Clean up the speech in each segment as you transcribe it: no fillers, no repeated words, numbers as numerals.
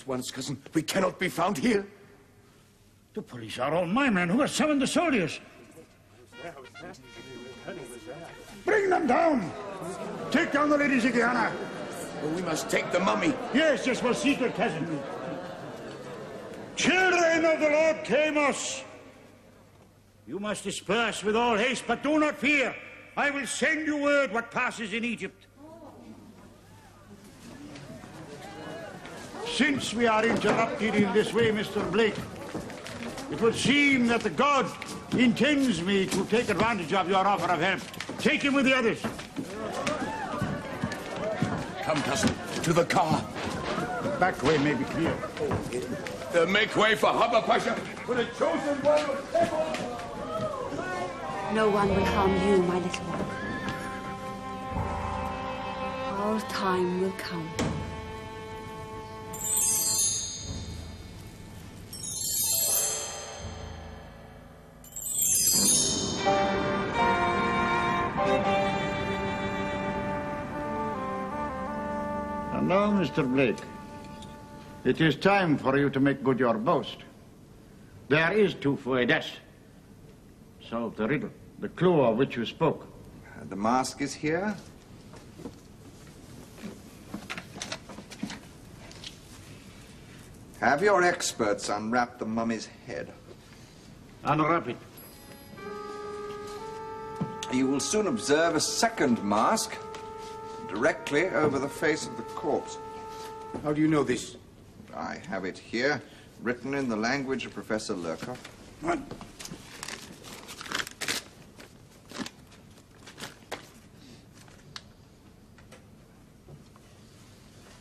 Once, cousin, we cannot be found here. The police are all my men who have summoned the soldiers. Bring them down. Take down the lady Zigiana. Well, we must take the mummy. Yes, we'll seek her cousin. Children of the Lord Chemos, you must disperse with all haste, but do not fear. I will send you word what passes in Egypt. Since we are interrupted in this way, Mr. Blake, it would seem that the God intends me to take advantage of your offer of help. Take him with the others. Come, cousin, to the car. The back way may be clear. Make way for Hubba Pasha, for the chosen one of Chemos. No one will harm you, my little one. Our time will come. And now, Mr. Blake, it is time for you to make good your boast. There is two Fuedes. Solve the riddle, the clue of which you spoke. The mask is here. Have your experts unwrap the mummy's head. Unwrap it. You will soon observe a second mask directly over the face of the corpse. How do you know this? I have it here, written in the language of Professor Lurkoff. What?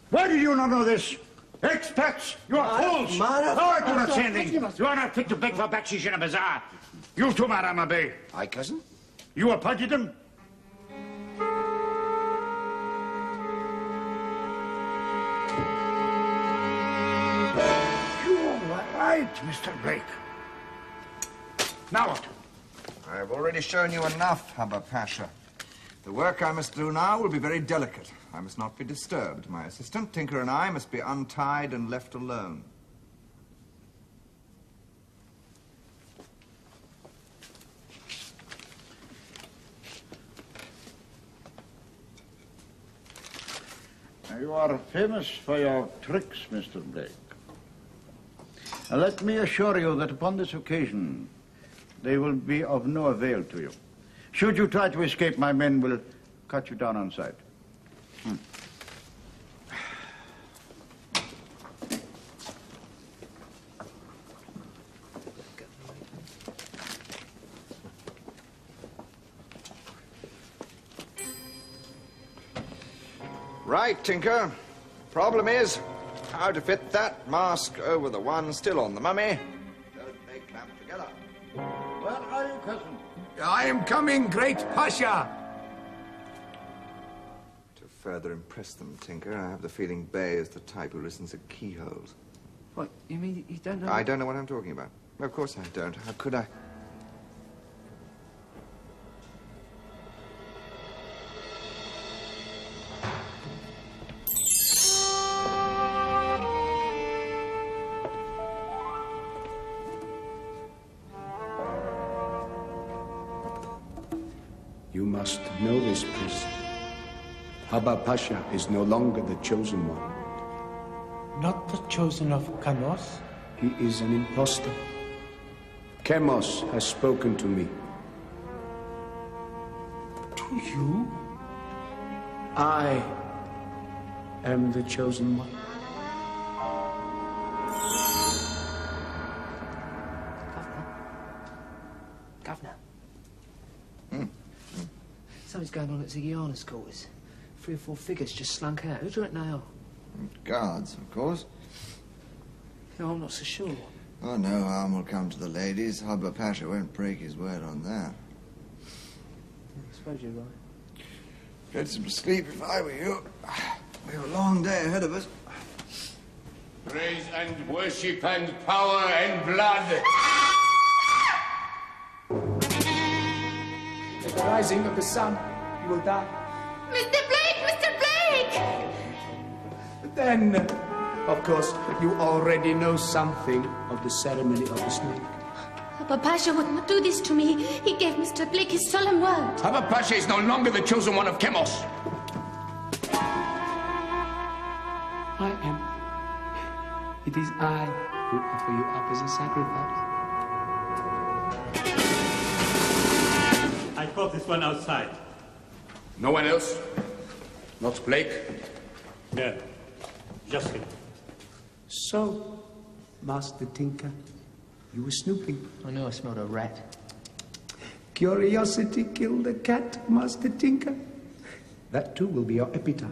Why did you not know this? Expats, you are fools! No, I do not say anything. You are not fit to beg for bakshish in a bazaar. You too, Maremma Bey. Aye, cousin? You appointed them? You were right, Mr. Blake. Now what? I have already shown you enough, Hubba Pasha. The work I must do now will be very delicate. I must not be disturbed. My assistant, Tinker, and I must be untied and left alone. You are famous for your tricks, Mr. Blake. Let me assure you that upon this occasion, they will be of no avail to you. Should you try to escape, my men will cut you down on sight. Right, Tinker. Problem is, how to fit that mask over the one still on the mummy. Don't they clamp together? Where are you, cousin? I am coming, great Pasha. To further impress them, Tinker, I have the feeling Bey is the type who listens at keyholes. What, you mean you don't know? I don't know what I'm talking about. Of course I don't. How could I? You must know this, priest. Hubba Pasha is no longer the chosen one. Not the chosen of Chemos? He is an impostor. Chemos has spoken to me. To you? I am the chosen one. Something's going on at Zigiana's quarters. 3 or 4 figures just slunk out. Who do you reckon they are? Guards, of course. No, I'm not so sure. Oh, no harm will come to the ladies. Hubba Pasha won't break his word on that. I suppose you're right. Get some sleep if I were you. We have a long day ahead of us. Praise and worship and power and blood. At the rising of the sun, you will die. Mr. Blake! Mr. Blake! Then, of course, you already know something of the ceremony of the snake. Hubba Pasha would not do this to me. He gave Mr. Blake his solemn word. Hubba Pasha is no longer the chosen one of Chemos. I am. It is I who offer you up as a sacrifice. I caught this one outside. No one else? Not Blake? No, just him. So, Master Tinker, you were snooping. I know I smelled a rat. Curiosity killed the cat, Master Tinker. That too will be your epitaph.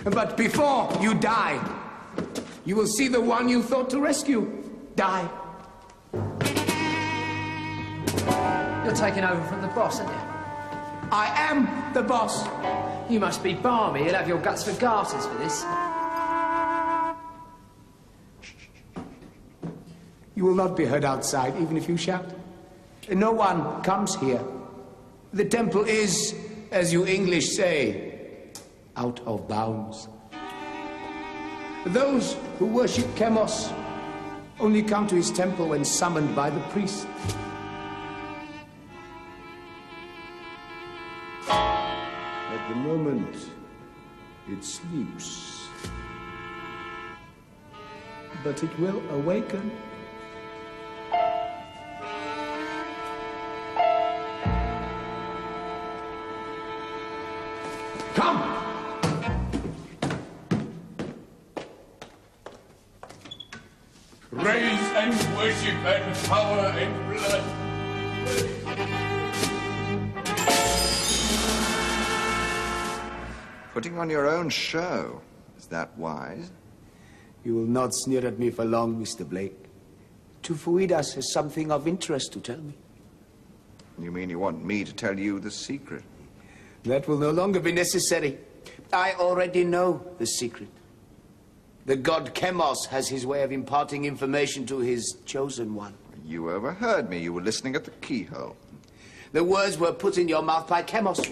But before you die, you will see the one you thought to rescue die. You're taking over from the boss, aren't you? I am the boss. You must be balmy. You'll have your guts for garters for this. You will not be heard outside, even if you shout. No one comes here. The temple is, as you English say, out of bounds. Those who worship Chemos only come to his temple when summoned by the priest. At the moment, it sleeps. But it will awaken. Come! Praise and worship and power and blood. Putting on your own show. Is that wise? You will not sneer at me for long, Mr. Blake. Tufuidas has something of interest to tell me. You mean you want me to tell you the secret? That will no longer be necessary. I already know the secret. The God Chemos has his way of imparting information to his chosen one. You overheard me. You were listening at the keyhole. The words were put in your mouth by Chemos.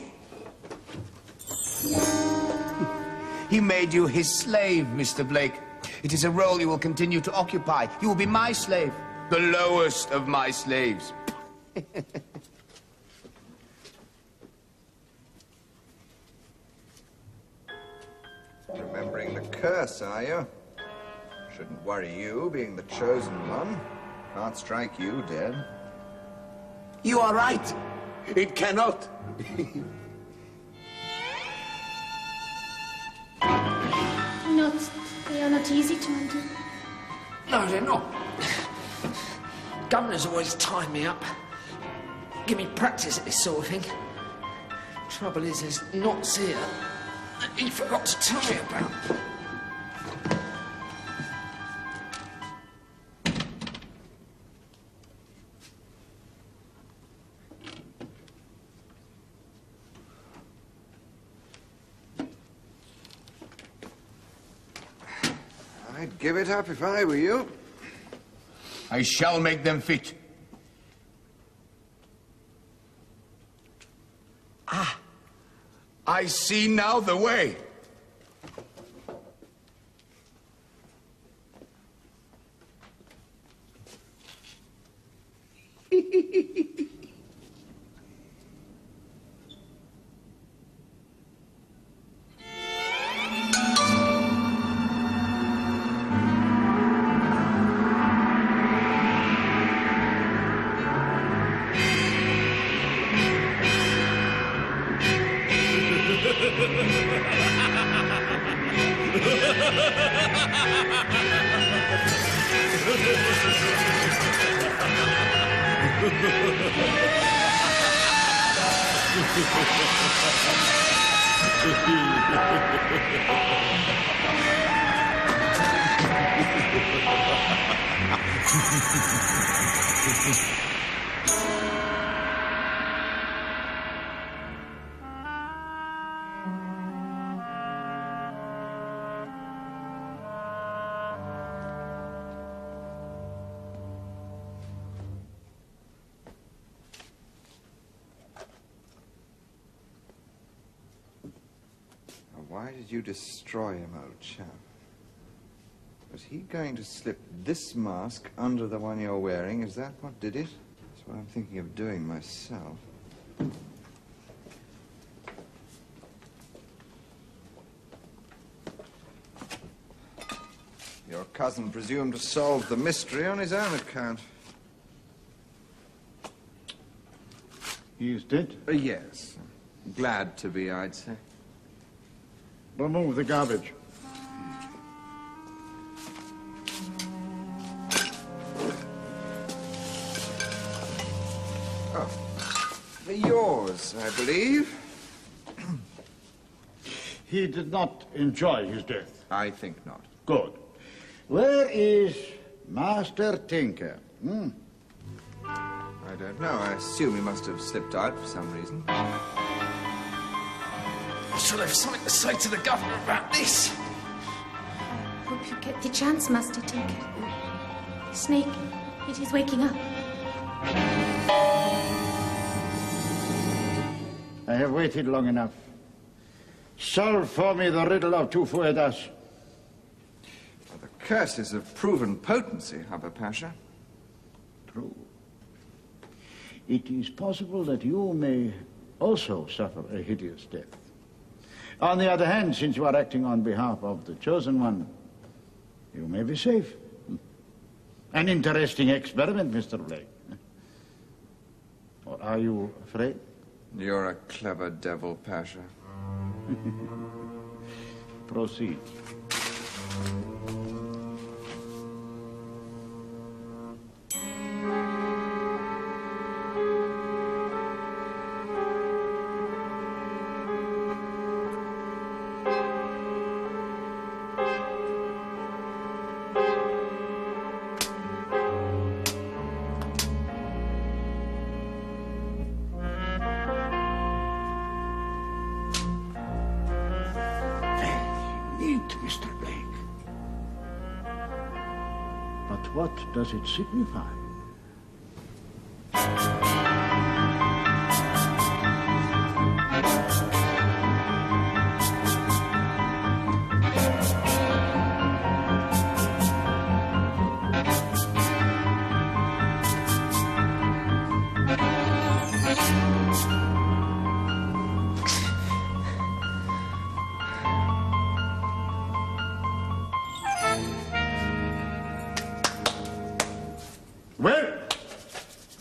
He made you his slave, Mr. Blake. It is a role you will continue to occupy. You will be my slave, the lowest of my slaves. Remembering the curse, are you? Shouldn't worry you, being the chosen one. Can't strike you dead. You are right. It cannot. They are not easy to undo. No, they're not. Governor's always tied me up. Give me practice at this sort of thing. Trouble is, there's knots here that he forgot to tell me about. I'd give it up if I were you. I shall make them fit. Ah, I see now the way. Why did you destroy him, old chap? Was he going to slip this mask under the one you're wearing? Is that what did it? That's what I'm thinking of doing myself. Your cousin presumed to solve the mystery on his own account. He is dead? Yes. Glad to be, I'd say. Remove the garbage. Oh, they're yours, I believe. He did not enjoy his death. I think not. Good. Where is Master Tinker? I don't know. I assume he must have slipped out for some reason. I shall have something to say to the governor about this. Hope you get the chance, Master Tinker. Snake, it is waking up. I have waited long enough. Solve for me the riddle of two fuedas. Well, the curses have proven potency, Hubba Pasha. True. It is possible that you may also suffer a hideous death. On the other hand, since you are acting on behalf of the Chosen One, you may be safe. An interesting experiment, Mr. Blake. Or are you afraid? You're a clever devil, Pasha. Proceed. What does it signify?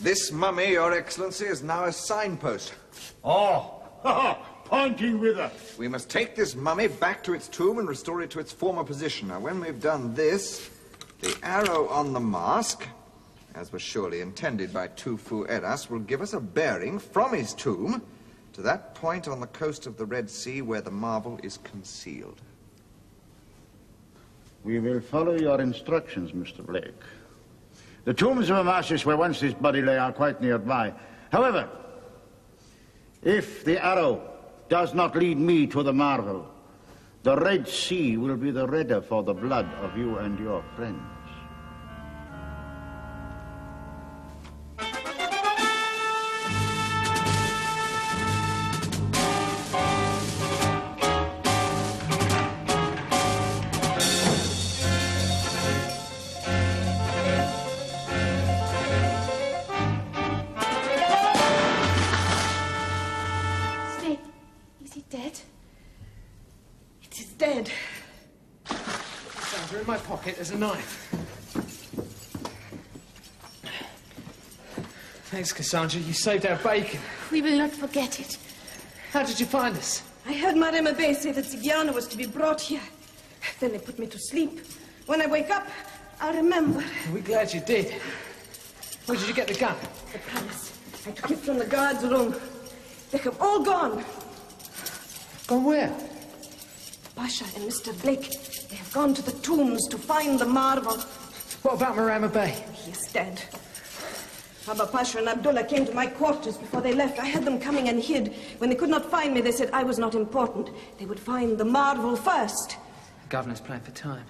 This mummy, Your Excellency, is now a signpost. Oh, pointing with her. We must take this mummy back to its tomb and restore it to its former position. Now, when we've done this, the arrow on the mask, as was surely intended by Tufu Eras, will give us a bearing from his tomb to that point on the coast of the Red Sea where the marvel is concealed. We will follow your instructions, Mr. Blake. The tombs of Amasis where once this body lay are quite nearby. However, if the arrow does not lead me to the marvel, the Red Sea will be the redder for the blood of you and your friends. There's a knife. Thanks, Cassandra. You saved our bacon. We will not forget it. How did you find us? I heard Maremma Bey say that Zigiana was to be brought here. Then they put me to sleep. When I wake up, I'll remember. We're glad you did. Where did you get the gun? The palace. I took it from the guard's room. They have all gone. Gone where? Pasha and Mr. Blake, they have gone to the tombs to find the marvel. What about Maremma Bey? He is dead. Hubba Pasha and Abdullah came to my quarters before they left. I had them coming and hid. When they could not find me, they said I was not important. They would find the marvel first. The governor's playing for time.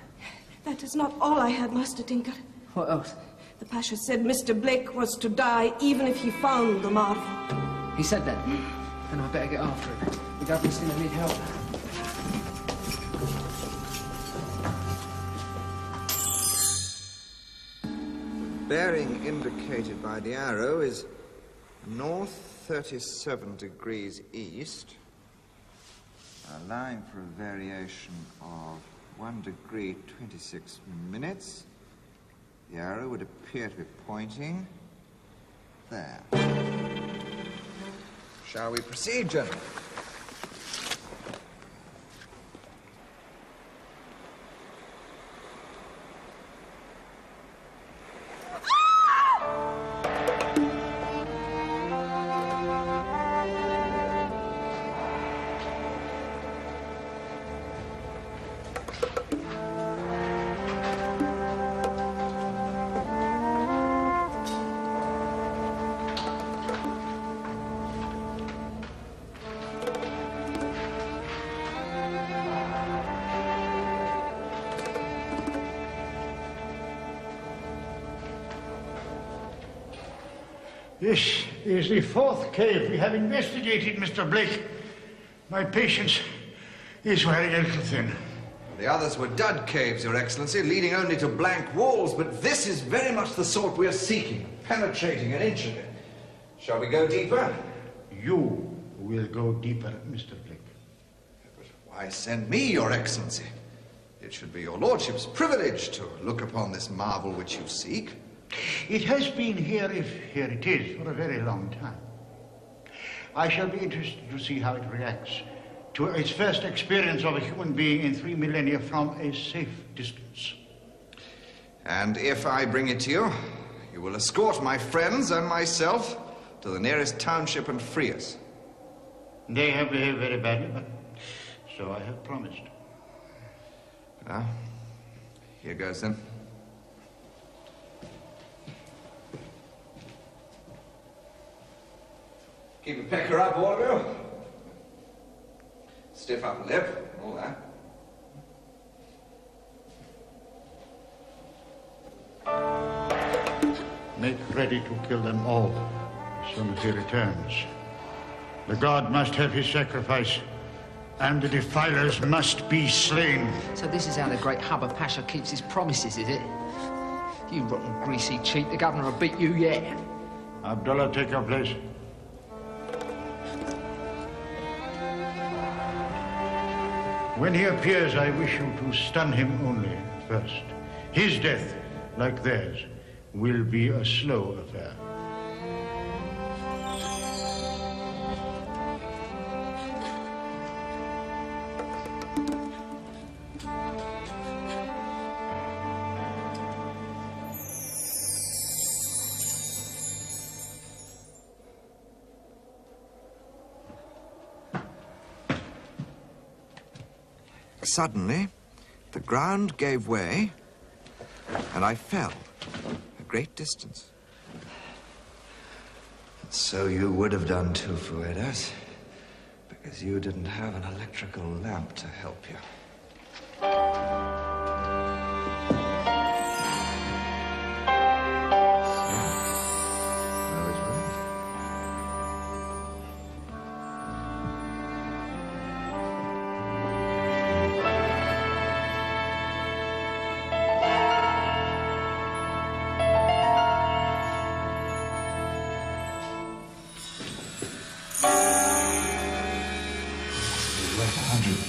That is not all I had, Master Tinker. What else? The Pasha said Mr. Blake was to die even if he found the marvel. He said that? Then I better get after it. The governor's going to need help. Bearing indicated by the arrow is north 37 degrees east, allowing for a variation of 1 degree 26 minutes. The arrow would appear to be pointing there. Shall we proceed, gentlemen? This is the fourth cave we have investigated, Mr. Blake. My patience is wearing a little thin. The others were dud caves, Your Excellency, leading only to blank walls, but this is very much the sort we are seeking, penetrating an inch of it. Shall we go deeper? You will go deeper, Mr. Blake. But why send me, Your Excellency? It should be your lordship's privilege to look upon this marvel which you seek. It has been here, if here it is, for a very long time. I shall be interested to see how it reacts to its first experience of a human being in 3 millennia from a safe distance. And if I bring it to you, you will escort my friends and myself to the nearest township and free us. They have behaved very badly, but so I have promised. Well, here goes then. Keep a pecker up, all of you. Stiff upper lip, all that. Make ready to kill them all as soon as he returns. The god must have his sacrifice, and the defilers must be slain. So this is how the great Hubba Pasha keeps his promises, is it? You rotten, greasy cheat, the governor will beat you yet. Abdullah, take your place. When he appears, I wish you to stun him only first. His death, like theirs, will be a slow affair. Suddenly, the ground gave way, and I fell a great distance. And so you would have done too, Fuedas, because you didn't have an electrical lamp to help you.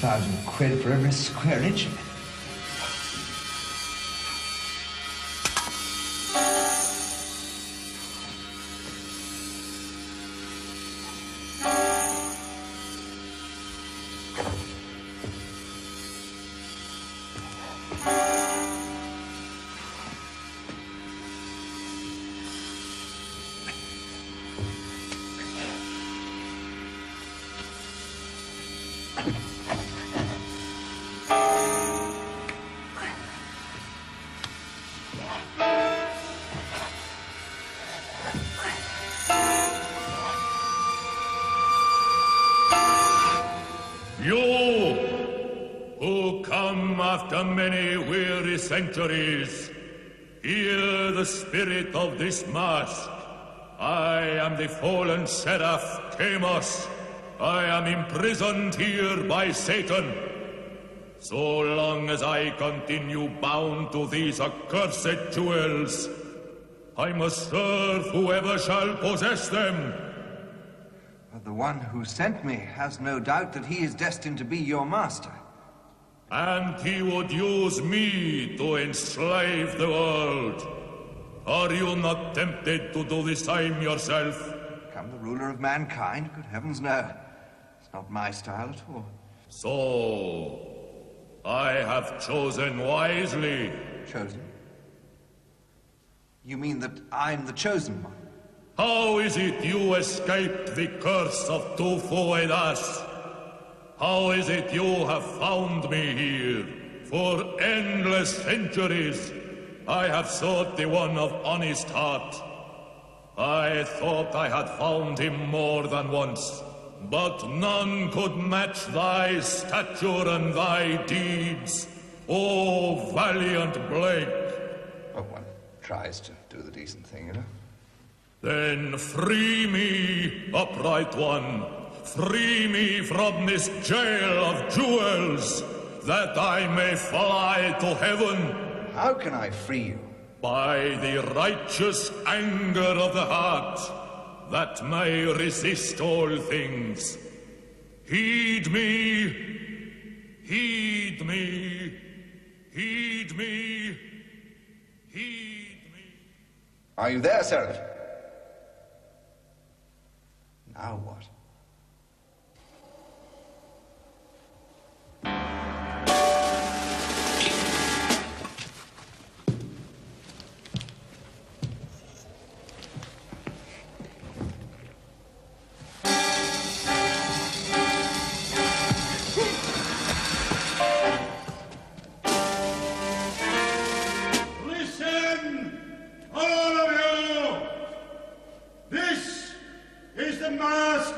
£100,000 for every square inch of it. after many weary centuries, hear the spirit of this mask. I am the fallen seraph, Chemos. I am imprisoned here by Satan. So long as I continue bound to these accursed jewels, I must serve whoever shall possess them. But the one who sent me has no doubt that he is destined to be your master. And he would use me to enslave the world. Are you not tempted to do the same yourself? Become the ruler of mankind? Good heavens, no. It's not my style at all. So, I have chosen wisely. Chosen? You mean that I'm the chosen one? How is it you escaped the curse of two Fuedas? How is it you have found me here? For endless centuries, I have sought the one of honest heart. I thought I had found him more than once, but none could match thy stature and thy deeds, O valiant Blake. But one tries to do the decent thing, you know? Then free me, upright one. Free me from this jail of jewels, that I may fly to heaven. How can I free you? By the righteous anger of the heart, that may resist all things. Heed me, heed me, heed me, heed me. Are you there, Seraph? Now what?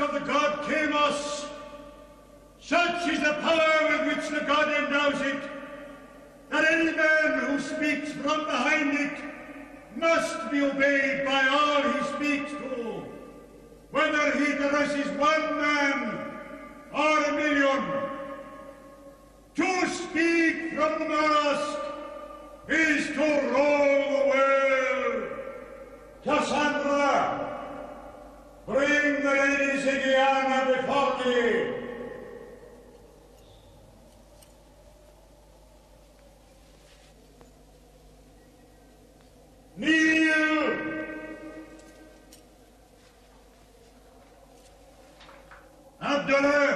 Of the God Chemos. Such is the power with which the God endows it, that any man who speaks from behind it must be obeyed by all he speaks to, whether he addresses one man or a million. To speak from the mask is to rule the world. Cassandra, bring the Lady Zigiana before me. Kneel. Abdullah,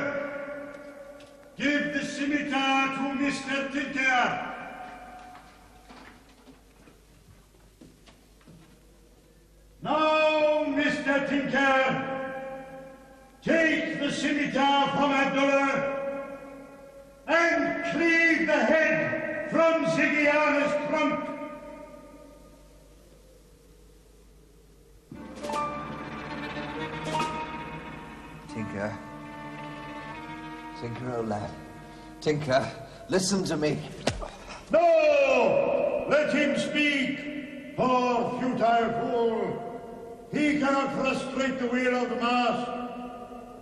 give the scimitar to Mr. Tinker. Now, Mr. Tinker, take the scimitar from Abdullah and cleave the head from Zigiana's trunk. Tinker. Tinker, old lad. Tinker, listen to me. No! Let him speak, poor futile fool. He cannot frustrate the will of the mask.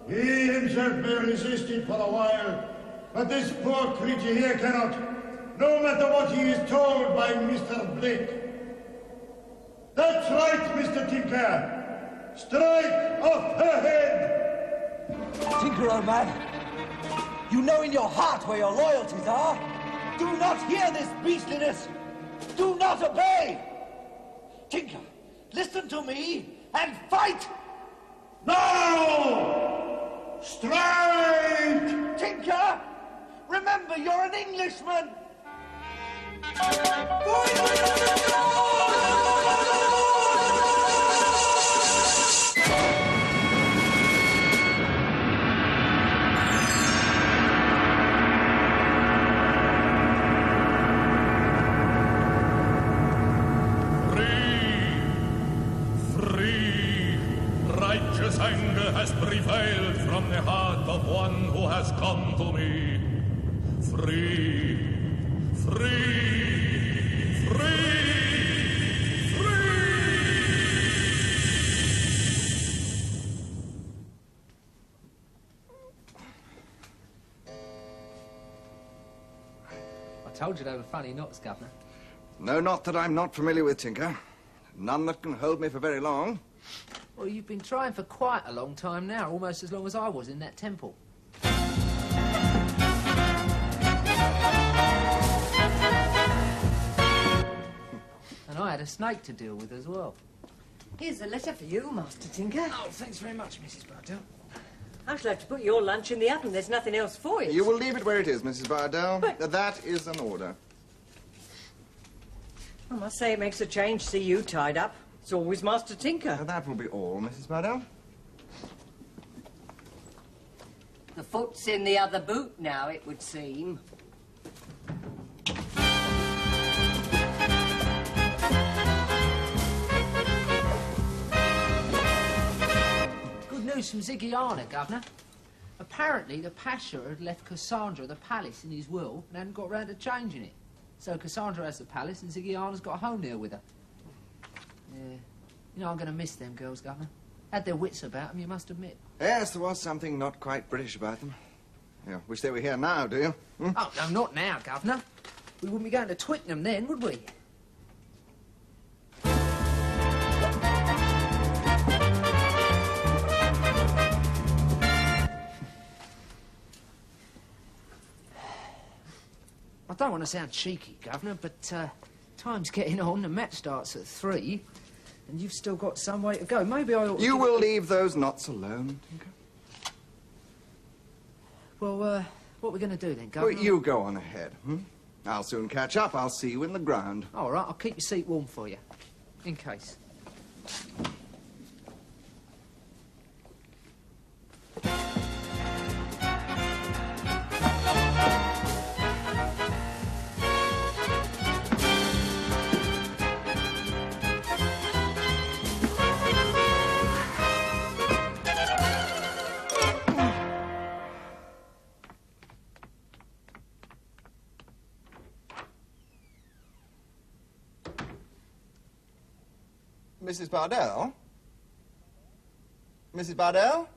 He himself may resist it for a while, but this poor creature here cannot, no matter what he is told by Mr. Blake. That's right, Mr. Tinker. Strike off her head. Tinker, old man, you know in your heart where your loyalties are. Do not hear this beastliness. Do not obey. Tinker, listen to me and fight! Now! Strike! Tinker! Remember, you're an Englishman! Anger has prevailed from the heart of one who has come to me. Free, told you they were funny knots, Governor. No knot that I'm not familiar with, Tinker. None that can hold me for very long. Well, you've been trying for quite a long time now, almost as long as I was in that temple. And I had a snake to deal with as well. Here's a letter for you, Master Tinker. Oh, thanks very much, Mrs. Bardell. I shall have to put your lunch in the oven. There's nothing else for it. You will leave it where it is, Mrs. Bardell. But that is an order. I must say it makes a change to see you tied up. It's always Master Tinker. That will be all, Mrs. Bardell. The foot's in the other boot now, it would seem. Good news from Zigiana, Governor. Apparently, the Pasha had left Cassandra the palace in his will and hadn't got round to changing it. So Cassandra has the palace and Zigiana's got a home there with her. Yeah. You know, I'm going to miss them girls, Governor. Had their wits about them, you must admit. Yes, there was something not quite British about them. Yeah, wish they were here now, do you? Hmm? Oh, no, not now, Governor. We wouldn't be going to Twickenham then, would we? I don't want to sound cheeky, Governor, but time's getting on. The match starts at 3, and you've still got some way to go. Maybe I ought to... You will leave those knots alone, Tinker. Well, what are we going to do then, Governor? Well, you go on ahead, hmm? I'll soon catch up. I'll see you in the ground. All right, I'll keep your seat warm for you, in case. Mrs. Bardell? Mrs. Bardell?